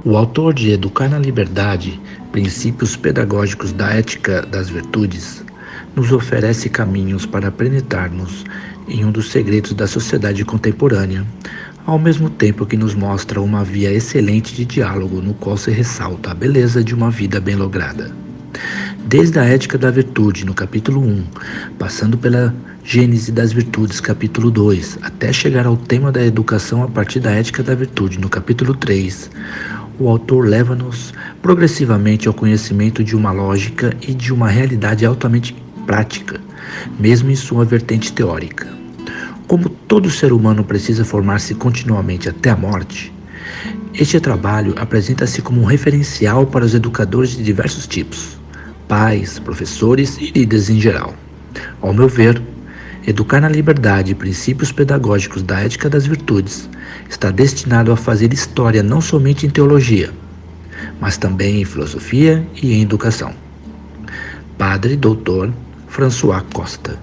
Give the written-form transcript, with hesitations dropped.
O autor de Educar na Liberdade, Princípios Pedagógicos da Ética das Virtudes, nos oferece caminhos para penetrar-nos em um dos segredos da sociedade contemporânea, ao mesmo tempo que nos mostra uma via excelente de diálogo no qual se ressalta a beleza de uma vida bem lograda. Desde a Ética da Virtude, no capítulo 1, passando pela Gênese das Virtudes, capítulo 2, até chegar ao tema da educação a partir da Ética da Virtude, no capítulo 3, o autor leva-nos progressivamente ao conhecimento de uma lógica e de uma realidade altamente prática, mesmo em sua vertente teórica. Como todo ser humano precisa formar-se continuamente até a morte, este trabalho apresenta-se como um referencial para os educadores de diversos tipos, pais, professores e líderes em geral. Ao meu ver, Educar na Liberdade e Princípios Pedagógicos da Ética das Virtudes está destinado a fazer história não somente em teologia, mas também em filosofia e em educação. Padre Dr. François Costa.